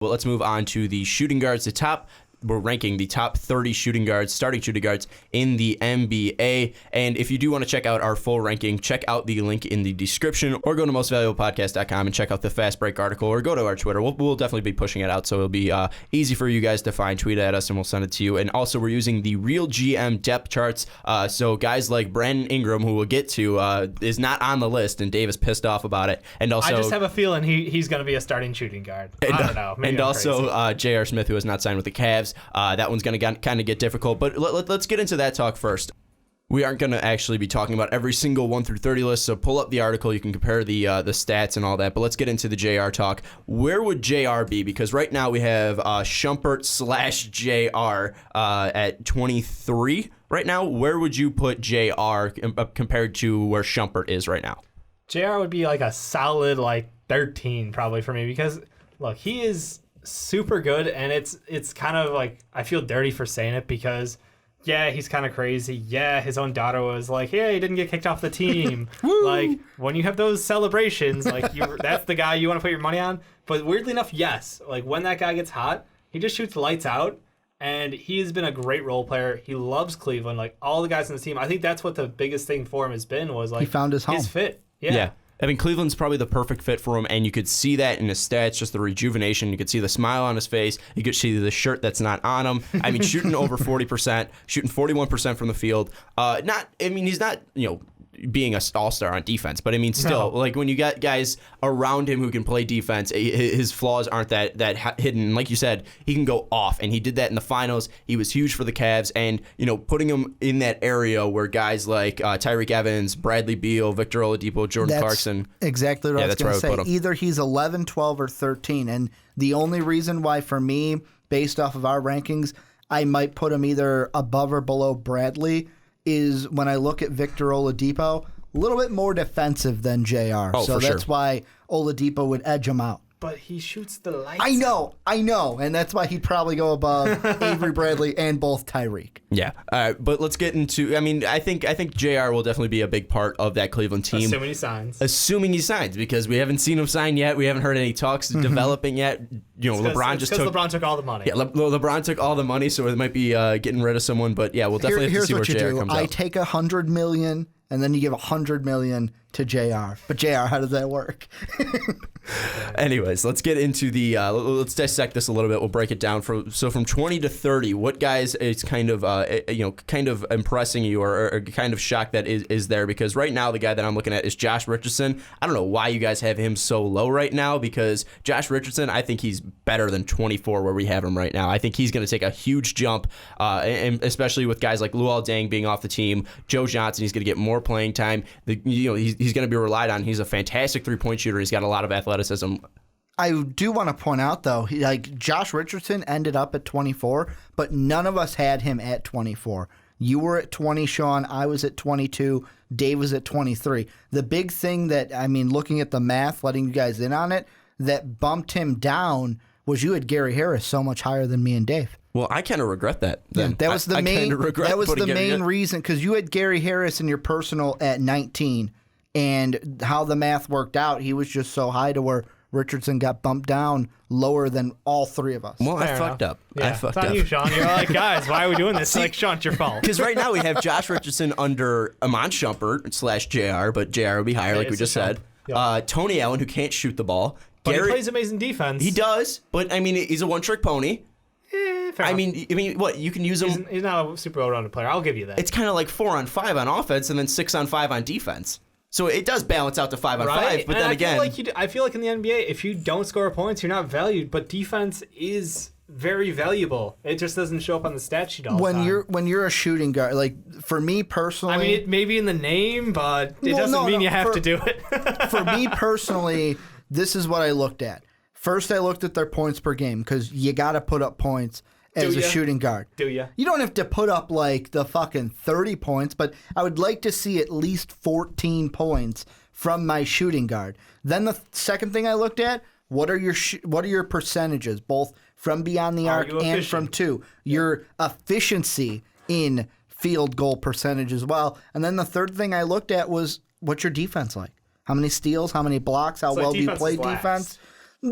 Well, let's move on to the shooting guards. We're ranking the top 30 shooting guards, starting shooting guards in the NBA. And if you do want to check out our full ranking, check out the link in the description or go to mostvaluablepodcast.com and check out the Fast Break article or go to our Twitter. We'll definitely be pushing it out, so it'll be easy for you guys to find. Tweet at us and we'll send it to you. And also, we're using the Real GM depth charts. So guys like Brandon Ingram, who we'll get to, is not on the list, and Dave is pissed off about it. And also, I just have a feeling he's going to be a starting shooting guard. I don't know. Maybe and also, J.R. Smith, who has not signed with the Cavs. That one's going to kind of get difficult, but let's get into that talk first. We aren't going to actually be talking about every single 1 through 30 list, so pull up the article. You can compare the stats and all that, but let's get into the JR talk. Where would JR be? Because right now we have Shumpert/JR at 23 right now. Where would you put JR compared to where Shumpert is right now? JR would be like a solid 13 probably for me because, look, he is super good, and it's kind of like I feel dirty for saying it because he's kind of crazy. His own daughter was like, he didn't get kicked off the team. Like when you have those celebrations, that's the guy you want to put your money on. But weirdly enough, yes, like when that guy gets hot, he just shoots lights out, and he's been a great role player. He loves Cleveland, like all the guys on the team. I think that's what the biggest thing for him has been was he found his home. His fit. Yeah. I mean, Cleveland's probably the perfect fit for him, and you could see that in his stats, just the rejuvenation. You could see the smile on his face. You could see the shirt that's not on him. I mean, shooting over 40%, shooting 41% from the field. He's not, being an all-star on defense, but I mean, still, like when you got guys around him who can play defense, his flaws aren't that hidden. Like you said, he can go off, and he did that in the finals. He was huge for the Cavs, and putting him in that area where guys like Tyreek Evans, Bradley Beal, Victor Oladipo, Jordan Clarkson. Exactly what I was going to say. Either he's 11, 12, or 13, and the only reason why for me, based off of our rankings, I might put him either above or below Bradley is when I look at Victor Oladipo, a little bit more defensive than JR. So that's why Oladipo would edge him out. But he shoots the lights. I know. And that's why he'd probably go above Avery Bradley and both Tyreek. Yeah. All right, but let's get into, I think JR will definitely be a big part of that Cleveland team. Assuming he signs. Because we haven't seen him sign yet. We haven't heard any talks developing yet. LeBron took all the money. Yeah, LeBron took all the money, so it might be getting rid of someone. But yeah, we'll definitely have to see where JR comes out. I take $100 million, and then you give $100 million to JR. But JR, how does that work? Anyways, let's get into let's dissect this a little bit. We'll break it down from 20 to 30. What guys is kind of impressing you or kind of shocked that is there? Because right now the guy that I'm looking at is Josh Richardson. I don't know why you guys have him so low right now because Josh Richardson, I think he's better than 24 where we have him right now. I think he's going to take a huge jump, and especially with guys like Luol Deng being off the team, Joe Johnson, he's going to get more playing time. He's going to be relied on. He's a fantastic three-point shooter. He's got a lot of athleticism. I do want to point out, though, Josh Richardson ended up at 24, but none of us had him at 24. You were at 20, Sean. I was at 22. Dave was at 23. The big thing that, looking at the math, letting you guys in on it, that bumped him down was you had Gary Harris so much higher than me and Dave. Well, I kind of regret that. Then. Yeah, that was the main reason because you had Gary Harris in your personal at 19. And how the math worked out, he was just so high to where Richardson got bumped down lower than all three of us. Well, I fucked up. Yeah, it's on you, Sean. You're like, guys, why are we doing this? Sean, it's your fault. Because right now we have Josh Richardson under Iman Shumpert / JR, but JR will be higher, like we just said. Yep. Tony Allen, who can't shoot the ball. But he plays amazing defense. He does, but he's a one-trick pony. Fair enough. What you can use him. He's not a super well-rounded player. I'll give you that. It's kind of like 4-on-5 on offense and then 6-on-5 on defense. So it does balance out to 5-on-5, but then again, I feel like in the NBA, if you don't score points, you're not valued. But defense is very valuable. It just doesn't show up on the stat sheet all the time. When you're a shooting guard, like for me personally, it may be in the name, but it doesn't mean you have to do it. For me personally, this is what I looked at. First, I looked at their points per game because you got to put up points as a shooting guard. Do you? You don't have to put up like the fucking 30 points, but I would like to see at least 14 points from my shooting guard. Then the second thing I looked at, what are your percentages, both from beyond the arc and from two? Your efficiency in field goal percentage as well. And then the third thing I looked at was what's your defense like? How many steals, how many blocks, how well do you play defense?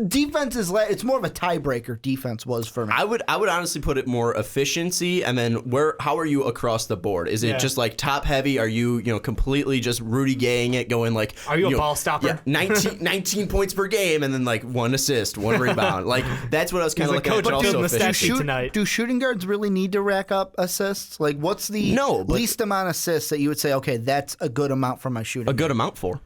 Defense is it's more of a tiebreaker. Defense was for me. I would honestly put it more efficiency, and then how are you across the board? Is it just like top heavy? Are you completely just Rudy Gaying it, going like? Are you a ball stopper? Yeah, 19 points per game, and then like 1 assist, 1 rebound. Like that's what I was kind of looking at. Coach, Also the stat sheet tonight. Do shooting guards really need to rack up assists? Like, what's the least amount of assists that you would say? Okay, that's a good amount for my shooting. A good amount for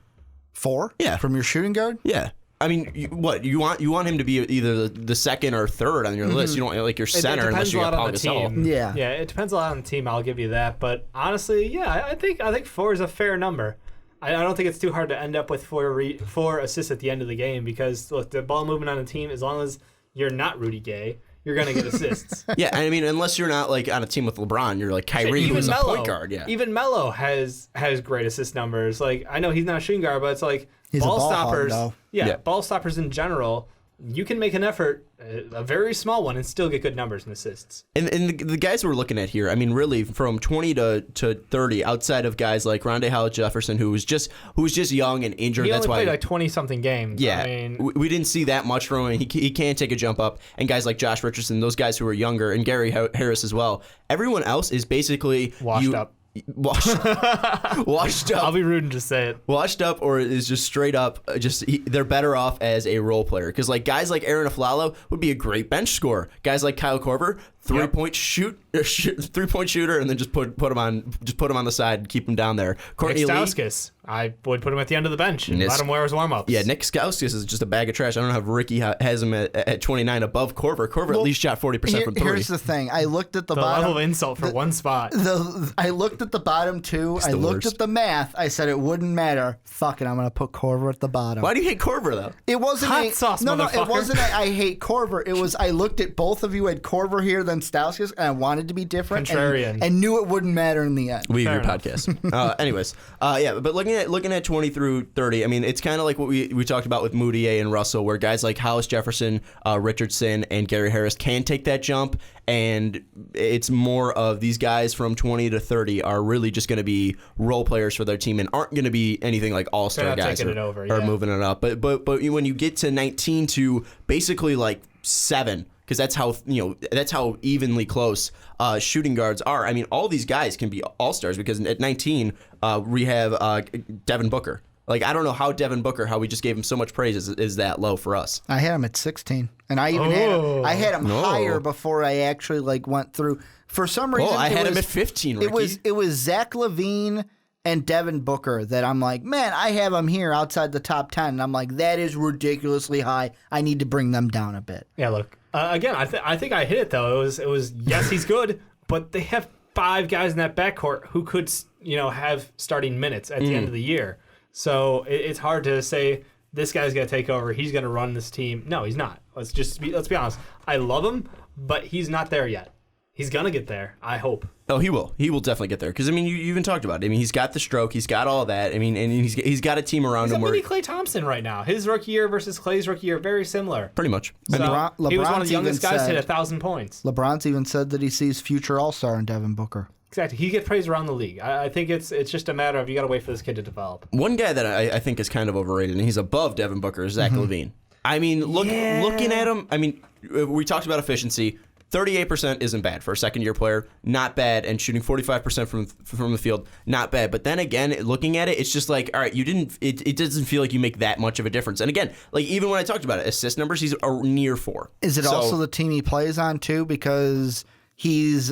4? Yeah, from your shooting guard. Yeah. I mean, you want him to be either the second or third on your list. You don't like your center unless you got Paul Gasol. Yeah, it depends a lot on the team. I'll give you that, but honestly, yeah, I think 4 is a fair number. I don't think it's too hard to end up with 4 assists at the end of the game because look, the ball movement on the team, as long as you're not Rudy Gay, you're gonna get assists. Yeah, I mean, unless you're not like on a team with LeBron, you're like Kyrie, who's a point guard. Yeah, even Melo has great assist numbers. Like I know he's not a shooting guard, but it's like he's ball a ball stoppers. hog, ball stoppers in general. You can make an effort, a very small one, and still get good numbers and assists. And the guys we're looking at here, I mean, really from 20 to 30, outside of guys like Rondé Hollis-Jefferson, who was just young and injured. He That's only why played like 20-something games. Yeah, I mean, we didn't see that much from him. He can take a jump up. And guys like Josh Richardson, those guys who are younger, and Gary Harris as well. Everyone else is basically washed up. Washed up. I'll be rude and just say it. Washed up, or is just straight up. They're better off as a role player because like guys like Aaron Aflalo would be a great bench scorer. Guys like Kyle Korver, 3-point shooter, and then just put him on the side and keep him down there. Courtney Lee, Stauskas, I would put him at the end of the bench and let him wear his warm-ups. Yeah, Nick Stauskas is just a bag of trash. I don't know if Ricky has him at 29 above Korver. Korver at least shot 40% from 3. Here's the thing. I looked at the bottom. Level of insult for one spot. I looked at the bottom too. I looked at the math. I said it wouldn't matter. Fuck it, I'm going to put Korver at the bottom. Why do you hate Korver, though? It wasn't hot sauce, no, motherfucker. it wasn't I hate Korver. It was I looked at both of you had Korver here, then Stauskas, and I wanted to be different. Contrarian. And knew it wouldn't matter in the end. We have your podcast. Anyways, but looking at 20 through 30, I mean, it's kind of like what we talked about with Moutier and Russell, where guys like Hollis Jefferson, Richardson, and Gary Harris can take that jump, and it's more of these guys from 20 to 30 are really just going to be role players for their team and aren't going to be anything like all-star guys or moving it up. But when you get to 19 to basically like 7, because that's how evenly close shooting guards are. I mean, all these guys can be all-stars because at 19 we have Devin Booker. Like, I don't know how Devin Booker, how we just gave him so much praise, is that low for us. I had him at 16, and I even had him higher before I actually went through. For some reason, I had him at 15. Ricky. It was Zach LaVine and Devin Booker that I'm like, man, I have him here outside the top 10, and I'm like, that is ridiculously high. I need to bring them down a bit. Yeah, look, again, I think I hit it though. It was yes, he's good, but they have 5 guys in that backcourt who could have starting minutes at the end of the year. So it's hard to say this guy's going to take over. He's going to run this team. No, he's not. Let's be honest. I love him, but he's not there yet. He's going to get there, I hope. Oh, he will. He will definitely get there. Because, I mean, you even talked about it. I mean, he's got the stroke. He's got all that. I mean, and he's got a team around him. He's a mini Klay Thompson right now. His rookie year versus Klay's rookie year, very similar. Pretty much. So, he was one of the youngest guys to hit 1,000 points. LeBron's even said that he sees future All-Star in Devin Booker. Exactly. He gets praised around the league. I think it's just a matter of you got to wait for this kid to develop. One guy that I think is kind of overrated, and he's above Devin Booker, is Zach LaVine. I mean, looking at him, I mean, we talked about efficiency. 38% isn't bad for a second-year player. Not bad. And shooting 45% from the field, not bad. But then again, looking at it, it's just like, all right, you didn't. It doesn't feel like you make that much of a difference. And again, like even when I talked about it, assist numbers, he's near 4. Is it also the team he plays on too? Because he's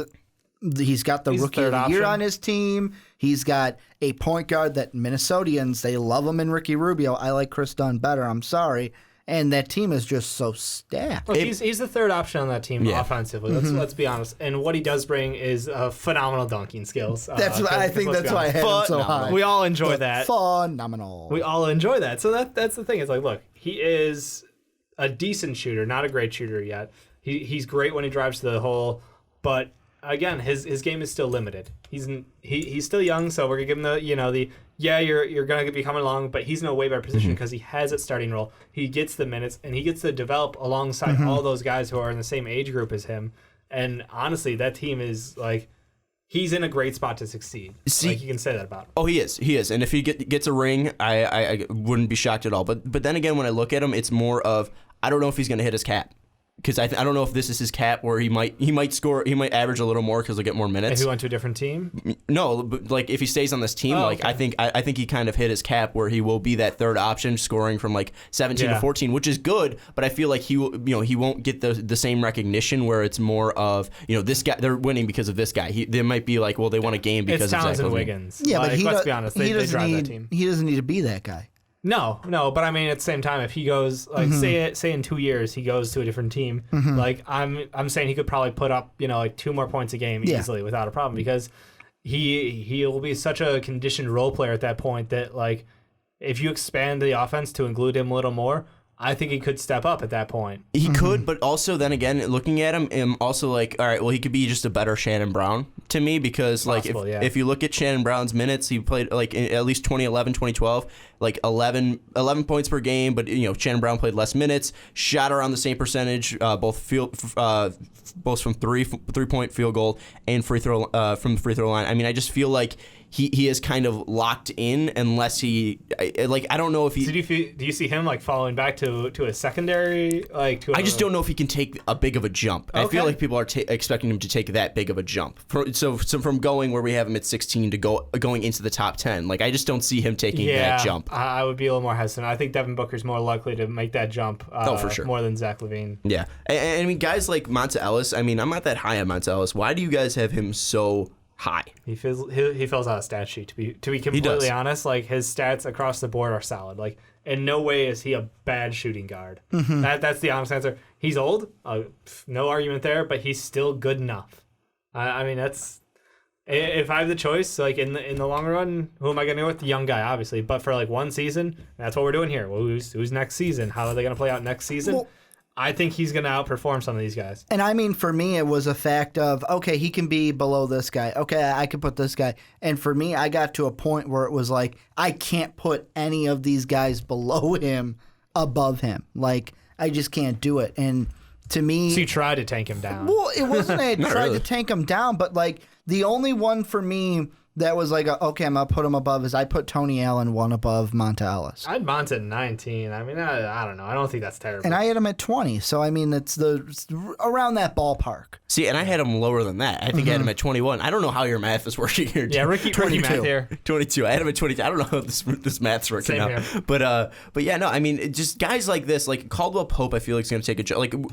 got the rookie of the year on his team. He's got a point guard that Minnesotians, they love him in Ricky Rubio. I like Chris Dunn better. I'm sorry. And that team is just so stacked. Look, he's the third option on that team offensively. Let's be honest. And what he does bring is phenomenal dunking skills. That's why I think that's why I had him so high. We all enjoy that. Phenomenal. We all enjoy that. So that's the thing. It's like, look, he is a decent shooter, not a great shooter yet. He's great when he drives to the hole, but again, his game is still limited. He's still young, so we're gonna give him you're gonna be coming along, but he's in a way better position because he has a starting role. He gets the minutes and he gets to develop alongside all those guys who are in the same age group as him. And honestly, that team is like, he's in a great spot to succeed. Like you can say that about him. Oh, he is. And if he gets a ring, I wouldn't be shocked at all. But then again, when I look at him, it's more of I don't know if he's going to hit his cap. Because I don't know if this is his cap where he might average a little more because he'll get more minutes. If he went to a different team? No, but like if he stays on this team, okay. I think he kind of hit his cap where he will be that third option, scoring from like 17 to 14, which is good. But I feel like he won't get the same recognition where it's more of this guy, they're winning because of this guy. They might be like, well, they won a game because of Zach Towns and LaVine. Wiggins. Yeah, but let's be honest, they drive that team. He doesn't need to be that guy. No, but I mean at the same time, if he goes like say in 2 years he goes to a different team, like I'm saying he could probably put up like 2 more points a game easily without a problem because he'll be such a conditioned role player at that point that like if you expand the offense to include him a little more, I think he could step up at that point. He could, but also then again, looking at him, I'm also like, all right, well, he could be just a better Shannon Brown to me because like if you look at Shannon Brown's minutes, he played like at least 2011, 2012, like 11 points per game, but Shannon Brown played less minutes, shot around the same percentage, both from 3-point field goal and free throw from the free throw line. I mean, I just feel like he is kind of locked in unless I don't know if he. So do you see him like falling back to a secondary I just don't know if he can take a big of a jump. Okay. I feel like people are expecting him to take that big of a jump. So from going where we have him at 16 to going into the top 10, like I just don't see him taking that jump. I would be a little more hesitant. I think Devin Booker's more likely to make that jump. For sure. More than Zach LaVine. Yeah, and I mean guys like Monta Ellis. I mean I'm not that high on Monta Ellis. Why do you guys have him so high? He fills out a stat sheet to be completely honest. Like his stats across the board are solid. Like in no way is he a bad shooting guard. That's the honest answer. He's old, no argument there, but he's still good enough. I mean that's if I have the choice. Like in the long run, who am I going to go with? The young guy, obviously. But for like one season, that's what we're doing here. Well, who's next season? How are they going to play out next season? Well, I think he's going to outperform some of these guys. And I mean, for me, it was a fact of, okay, he can be below this guy. Okay, I can put this guy. And for me, I got to a point where it was like, I can't put any of these guys below him above him. Like, I just can't do it. And to me... So you tried to tank him down. Well, it wasn't I tried to tank him down, but like, the only one for me that was like, okay, I'm going to put him above is I put Tony Allen one above Monta Ellis. I had Monta at 19. I mean, I don't know. I don't think that's terrible. And I had him at 20. So, I mean, it's around that ballpark. See, and I had him lower than that. I think I had him at 21. I don't know how your math is working here. Yeah, Ricky math here. 22. I had him at 22. I don't know how this math's working Same out. Here. But yeah, no, I mean, just guys like this, like Caldwell Pope, I feel like is going to take a jump.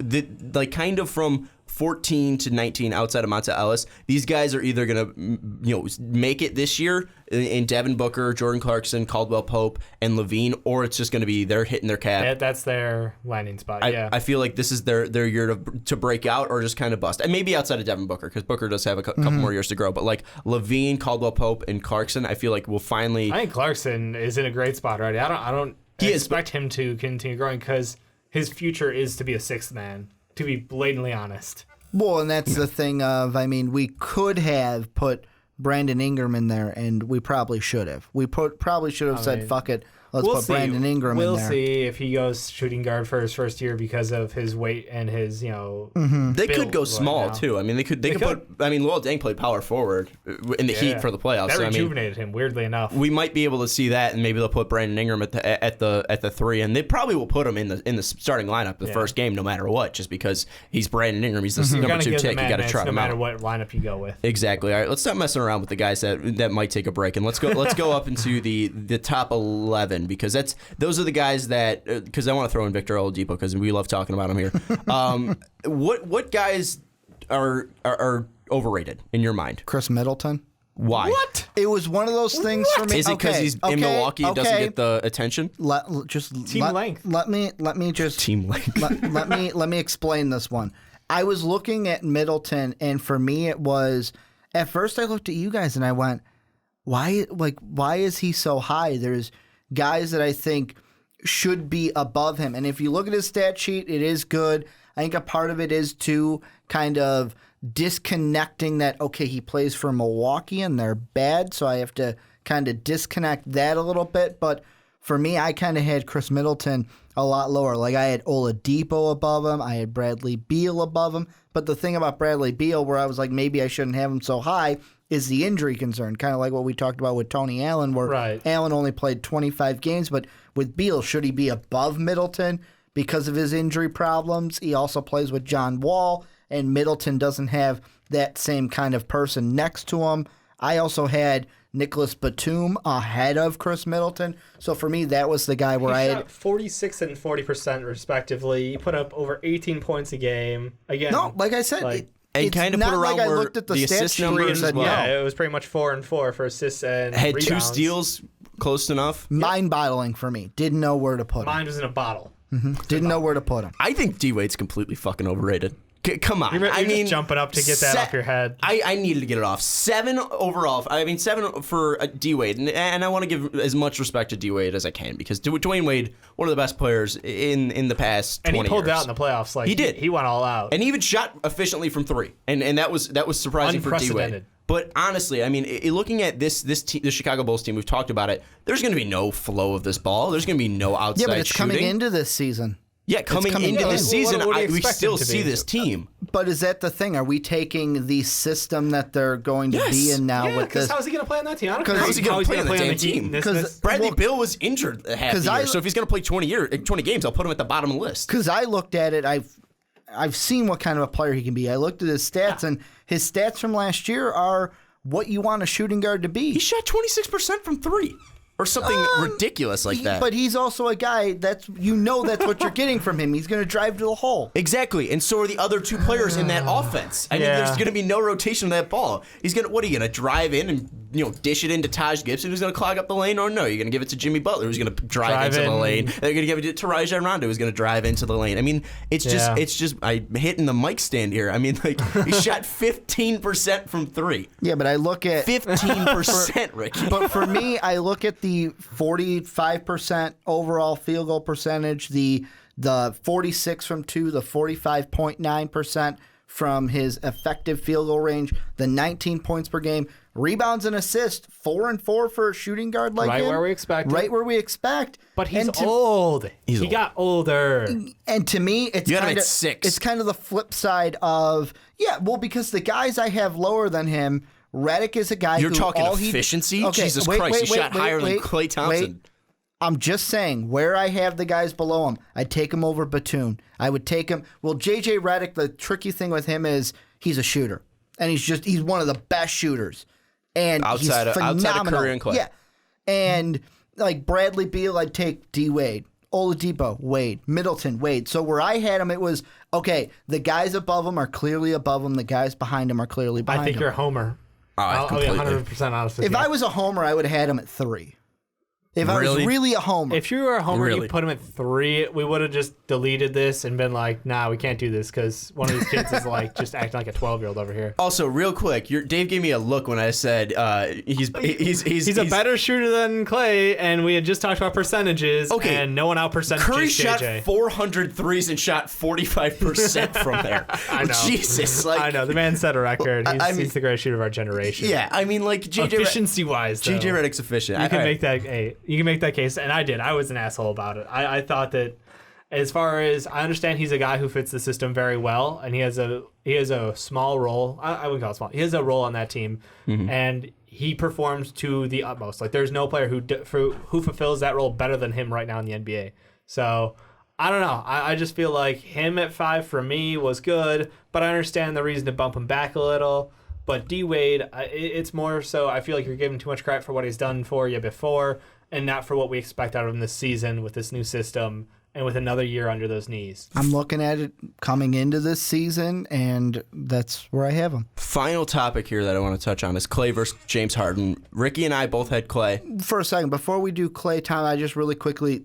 Like kind of from 14 to 19 outside of Monta Ellis, these guys are either going to make it this year in Devin Booker, Jordan Clarkson, Caldwell Pope, and LaVine, or it's just going to be they're hitting their cap. That's their landing spot. I feel like this is their year to break out or just kind of bust. And maybe outside of Devin Booker, because Booker does have a couple more years to grow. But like LaVine, Caldwell Pope, and Clarkson, I feel like will finally. I think Clarkson is in a great spot already. I don't expect him to continue growing because his future is to be a sixth man. To be blatantly honest. Well, and that's the thing of, I mean, we could have put Brandon Ingram in there, and we probably should have. We probably should have said, fuck it, let's put Brandon Ingram in there. We'll see if he goes shooting guard for his first year because of his weight and his, They could go small, too. I mean, they could put, I mean, Luol Deng played power forward in the Heat for the playoffs. That rejuvenated him, weirdly enough. We might be able to see that, and maybe they'll put Brandon Ingram at the 3, and they probably will put him in the starting lineup the first game no matter what, just because he's Brandon Ingram. He's the number 2 pick. You got to try him out. No matter what lineup you go with. Exactly. All right, let's stop messing around with the guys that might take a break, and let's go up into the top 11 because those are the guys that because I want to throw in Victor Oladipo because we love talking about him here. What guys are overrated in your mind? Chris Middleton. Why? What? It was one of those things for me. Is it because he's in Milwaukee and doesn't get the attention? Team length. Let me just team length. let me explain this one. I was looking at Middleton, and for me, it was at first I looked at you guys and I went, why is he so high? There's guys that I think should be above him, and if you look at his stat sheet, it is good. I think a part of it is too kind of disconnecting that, okay, he plays for Milwaukee and they're bad, so I have to kind of disconnect that a little bit. But for me, I kind of had Chris Middleton a lot lower. Like I had Oladipo above him, I had Bradley Beal above him. But the thing about Bradley Beal, where I was like, maybe I shouldn't have him so high, is the injury concern. Kind of like what we talked about with Tony Allen, where Allen only played 25 games. But with Beal, should he be above Middleton? because of his injury problems. He also plays with John Wall, and Middleton doesn't have that same kind of person next to him. I also had Nicholas Batum ahead of Chris Middleton. So for me, that was the guy where I had 46 and 40% respectively. He put up over 18 points a game. Again, no, like I said, and kind of not put around like I where looked at the the stat assist sheet numbers and as well. Yeah, it was pretty much 4 and 4 for assists and Had rebounds. 2 steals, close enough. mind-boggling for me. Didn't know where to put him. Mine was in a bottle. Didn't know where to put him. I think D-Wade's completely fucking overrated. Come on. You're I mean, just jumping up to get that off your head. I needed to get it off. 7 overall. I mean, 7 for D-Wade. And I want to give as much respect to D-Wade as I can because Dwayne Wade, one of the best players in the past 20 years. And he pulled out in the playoffs. Like he did. He went all out. And he even shot efficiently from 3. And that was surprising for D-Wade. Unprecedented. But honestly, I mean, looking at the Chicago Bulls team, we've talked about it, there's going to be no flow of this ball. There's going to be no outside shooting. Yeah, but it's coming into this season. Yeah, coming into this season, what do you we expect still him to see be? this team. But is that the thing? Are we taking the system that they're going to be Yes. in now Yeah, with because this? how's he going to play on that team? I don't Because know how's he gonna play on the play damn Heat team? in this- Because Bradley Beal was injured half the 'cause year, so if he's going to play 20 games, I'll put him at the bottom of the list. Because I looked at it, I've seen what kind of a player he can be. I looked at his stats, and his stats from last year are what you want a shooting guard to be. He shot 26% from 3. Or something ridiculous like that. But he's also a guy that's what you're getting from him. He's going to drive to the hole. Exactly, and so are the other 2 players in that offense. I mean, Yeah. there's going to be no rotation of that ball. What are you going to drive in and dish it into Taj Gibson, who's going to clog up the lane? Or no, you're going to give it to Jimmy Butler, who's going to drive into the lane. They're going to give it to Rajon Rondo, who's going to drive into the lane. I mean, it's just I'm hitting the mic stand here. I mean, like he shot 15% from 3. Yeah, but I look at 15%, Ricky. But for me, I look at the 45% overall field goal percentage, the 46 from 2, the 45.9% from his effective field goal range, the 19 points per game, rebounds and assists, 4 and 4 for a shooting guard like Right him. where we expect. Right where we expect. But he's And old. He old. got older. And to me, it's You got him kind at of 6. It's kind of the flip side of because the guys I have lower than him, Redick is a guy You're who talking all efficiency? Okay, Jesus Christ, he shot higher than Klay Thompson. I'm just saying, where I have the guys below him, I'd take him over Batum. I would take him. Well, J.J. Redick, the tricky thing with him is he's a shooter. And he's one of the best shooters. And Outside he's of phenomenal. Curry and Klay. Yeah. And like Bradley Beal, I'd take D. Wade. Oladipo, Wade. Middleton, Wade. So where I had him, it was, okay, the guys above him are clearly above him. The guys behind him are clearly behind him. I think you're a homer. I'll be completely. 100% honest with If you. I was a homer, I would have had him at 3. If I was Really? really a homer. If you were a homer, Really? you put him at 3, we would have just deleted this and been like, nah, we can't do this because one of these kids is like just acting like a 12-year-old over here. Also, real quick, Dave gave me a look when I said he's He's a better shooter than Klay, and we had just talked about percentages, Okay. and no one out-percentages Curry shot JJ. 400 threes and shot 45% from there. I know. Jesus, like I know. The man set a record. He's the greatest shooter of our generation. Yeah, I mean, like Efficiency-wise, though. JJ Redick's efficient. You can make that. You can make that case, and I did. I was an asshole about it. I thought that, as far as I understand, he's a guy who fits the system very well, and he has a small role. I wouldn't call it small. He has a role on that team, and he performs to the utmost. Like there's no player who fulfills that role better than him right now in the NBA. So I don't know. I just feel like him at 5 for me was good, but I understand the reason to bump him back a little. But D Wade, it's more so I feel like you're giving too much credit for what he's done for you before, and not for what we expect out of him this season with this new system and with another year under those knees. I'm looking at it coming into this season, and that's where I have him. Final topic here that I want to touch on is Klay versus James Harden. Ricky and I both had Klay. For a second, before we do Klay time, I just really quickly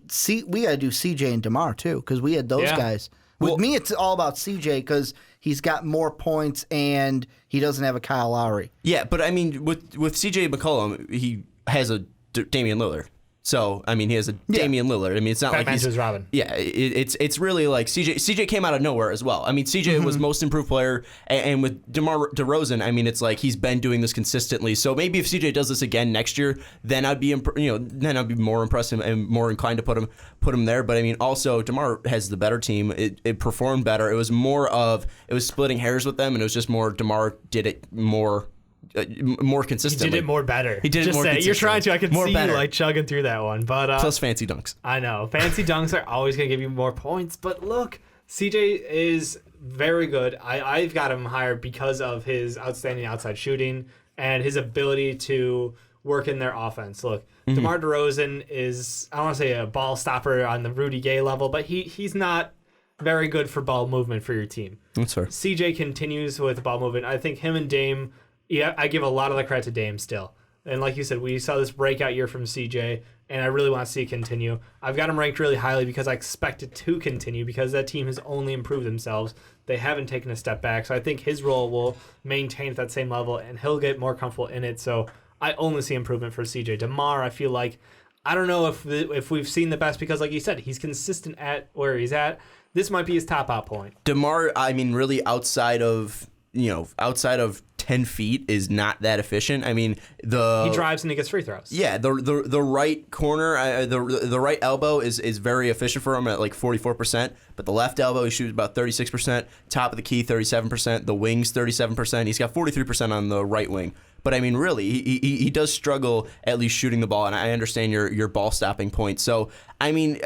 we got to do CJ and DeMar too, because we had those guys. With me, it's all about CJ because he's got more points and he doesn't have a Kyle Lowry. Yeah, but I mean, with CJ McCollum, he has a Damian Lillard. So, I mean, he has a Damian Lillard. I mean, it's not like Batman's he's... his Robin. Yeah, it's really like CJ came out of nowhere as well. I mean, CJ was most improved player, and with DeMar DeRozan, I mean, it's like he's been doing this consistently. So maybe if CJ does this again next year, then I'd be then I'd be more impressed and more inclined to put him there. But I mean, also DeMar has the better team. It performed better. It was more of it was splitting hairs with them, and it was just more DeMar did it more more He consistently. did it more better. He did it Just more say it. You're trying to. I can More see better. you like chugging through that one. But Plus fancy dunks. I know fancy dunks are always going to give you more points. But look, CJ is very good. I've got him higher because of his outstanding outside shooting and his ability to work in their offense. Look, DeMar DeRozan is, I don't want to say a ball stopper on the Rudy Gay level, but he's not very good for ball movement for your team. That's fair. CJ continues with ball movement. I think him and Dame, yeah, I give a lot of the credit to Dame still. And like you said, we saw this breakout year from CJ, and I really want to see it continue. I've got him ranked really highly because I expect it to continue because that team has only improved themselves. They haven't taken a step back. So I think his role will maintain at that same level, and he'll get more comfortable in it. So I only see improvement for CJ. DeMar, I feel like, I don't know if we've seen the best because, like you said, he's consistent at where he's at. This might be his top out point. DeMar, I mean, really outside of 10 feet is not that efficient. I mean, He drives and he gets free throws. Yeah, the right corner, the right elbow is very efficient for him at like 44%, but the left elbow he shoots about 36%, top of the key 37%, the wings 37%. He's got 43% on the right wing. But I mean, really, he does struggle at least shooting the ball, and I understand your ball stopping point. So I mean,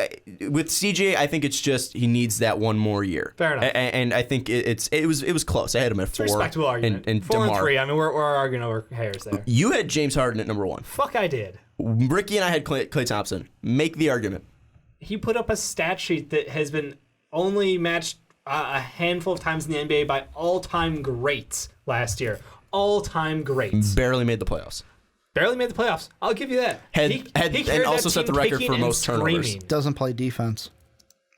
with CJ, I think it's just he needs that one more year. Fair enough. And I think it was close. I had him at 4. It's a respectable argument. And 4 and DeMar. 3. I mean, we're arguing over hairs there. You had James Harden at number 1. Fuck, I did. Ricky and I had Klay Thompson. Make the argument. He put up a stat sheet that has been only matched a handful of times in the NBA by all-time greats last year. All-time greats. Barely made the playoffs. Barely made the playoffs. I'll give you that. He And also set the record for most turnovers. Doesn't play defense.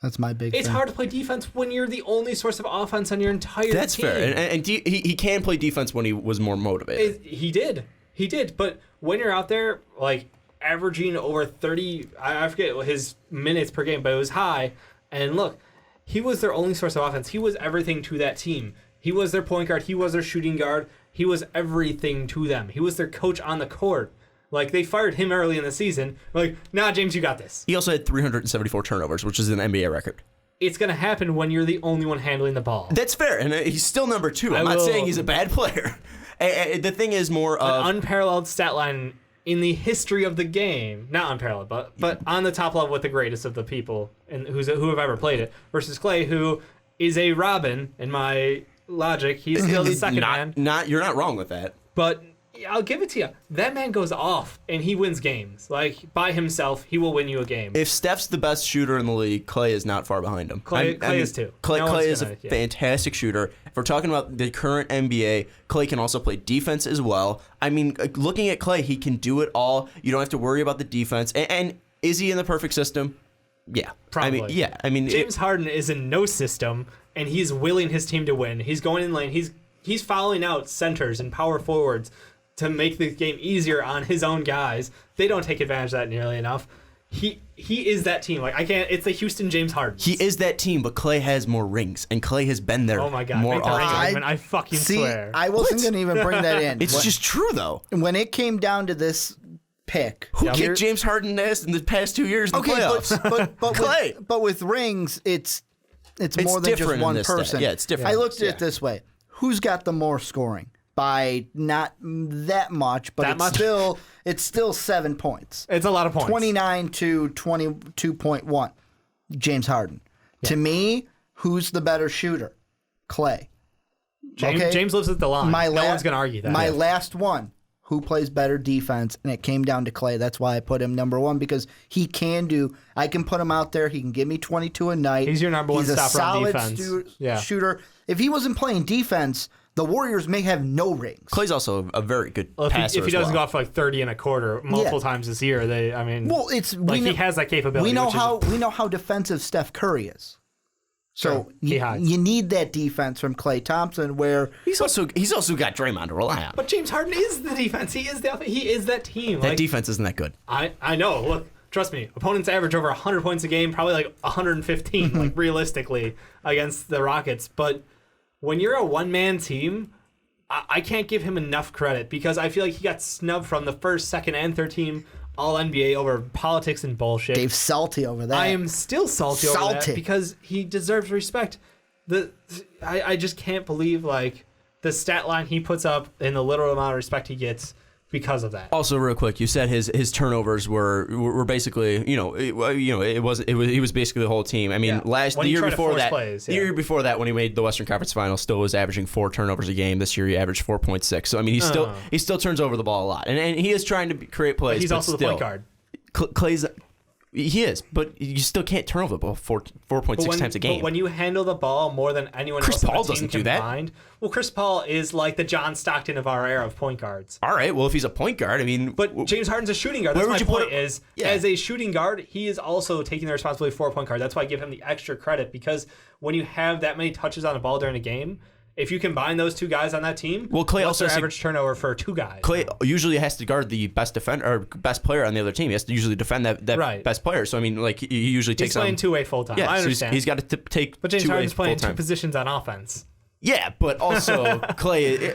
That's my big thing. It's hard to play defense when you're the only source of offense on your entire That's team. fair. And he can play defense when he was more motivated. He did. But when you're out there, like, averaging over 30, I forget his minutes per game, but it was high. And look, he was their only source of offense. He was everything to that team. He was their point guard. He was their shooting guard. He was everything to them. He was their coach on the court. Like, they fired him early in the season. Like, nah, James, you got this. He also had 374 turnovers, which is an NBA record. It's going to happen when you're the only one handling the ball. That's fair, and he's still number 2. I'm not saying he's a bad player. The thing is more of... An unparalleled stat line in the history of the game. Not unparalleled, but on the top level with the greatest of the people and who have ever played it. Versus Klay, who is a Robin, in my logic. He's still the second man. You're not wrong with that. But I'll give it to you. That man goes off and he wins games. Like, by himself, he will win you a game. If Steph's the best shooter in the league, Klay is not far behind him. Klay is too. Klay is a fantastic shooter. If we're talking about the current NBA, Klay can also play defense as well. I mean, looking at Klay, he can do it all. You don't have to worry about the defense. And is he in the perfect system? Yeah. Probably. I mean, James Harden is in no system, and he's willing his team to win. He's going in lane. He's fouling out centers and power forwards to make the game easier on his own guys. They don't take advantage of that nearly enough. He is that team. Like, I can't. It's the Houston James Harden. He is that team, but Klay has more rings, and Klay has been there. Oh my God! more Make the often. ring argument. I fucking swear. I wasn't going to even bring that in. It's just true, though. When it came down to this pick, Who kicked James Harden ass in the past 2 years in the playoffs? but Klay. but with rings, it's more than just different in one this stat. person. Yeah, it's different. I looked at it this way: who's got the more scoring? By not that much, but it's still 7 points. It's a lot of points. 29 to 22.1. James Harden. Yeah. To me, who's the better shooter? Klay. James lives at the line. No one's going to argue that. My last one. Who plays better defense? And it came down to Klay. That's why I put him number 1, because he can do. I can put him out there. He can give me 22 a night. He's your number 1 stopper on defense. He's a solid shooter. If he wasn't playing defense, the Warriors may have no rings. Clay's also a very good passer. If he doesn't go off for like 30 and a quarter multiple times this year, he has that capability. We know how defensive Steph Curry is. So you need that defense from Klay Thompson, where he's also got Draymond to rely on. But James Harden is the defense. He is that team. That defense isn't that good. I know. Look, trust me. Opponents average over 100 points a game, probably like 115, like realistically, against the Rockets. But when you're a one-man team, I can't give him enough credit because I feel like he got snubbed from the first, second, and third team All-NBA over politics and bullshit. Dave's salty over that. I am still salty over that because he deserves respect. I just can't believe, like, the stat line he puts up and the literal amount of respect he gets because of that. Also, real quick, you said his turnovers were basically, he was basically the whole team. I mean, the year before that, the year before that when he made the Western Conference Final, still was averaging 4 turnovers a game. This year he averaged 4.6. So I mean, he still turns over the ball a lot, and he is trying to create plays. But he's also the point guard. Clay's. He is, but you still can't turn over the ball 4.6 times a game. But when you handle the ball more than anyone Chris else Paul on the team doesn't do that. combined, well, Chris Paul is like the John Stockton of our era of point guards. All right, well, if he's a point guard, I mean... But James Harden's a shooting guard. That's my point is, as a shooting guard, he is also taking the responsibility for a point guard. That's why I give him the extra credit, because when you have that many touches on the ball during a game... If you combine those 2 guys on that team, Clay what's their average turnover for 2 guys? Clay usually has to guard the best defender or best player on the other team. He has to usually defend that best player. So I mean, like he usually takes on. He's playing 2-way full time. Yeah, I understand. So he's got to take. But James Harden's playing full-time. 2 positions on offense. Yeah, but also Clay.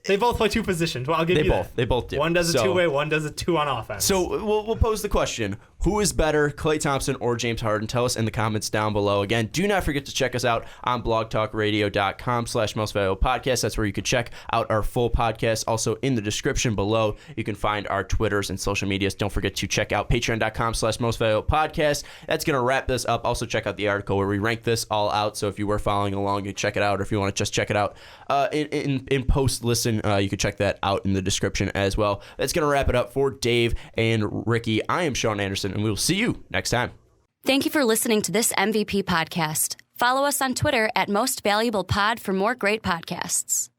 They both play 2 positions. Well, I'll give you that. They both do. One does a 2-way, one does a 2 on offense. So we'll pose the question: who is better, Klay Thompson or James Harden? Tell us in the comments down below. Again, do not forget to check us out on blogtalkradio.com/mostvaluablepodcast. That's where you could check out our full podcast. Also in the description below, you can find our Twitters and social medias. Don't forget to check out patreon.com/mostvaluablepodcast. That's going to wrap this up. Also check out the article where we rank this all out. So if you were following along, you can check it out. Or if you want to just check it out in post listen, you can check that out in the description as well. That's going to wrap it up for Dave and Ricky. I am Sean Anderson, and we will see you next time. Thank you for listening to this MVP podcast. Follow us on Twitter @MostValuablePod for more great podcasts.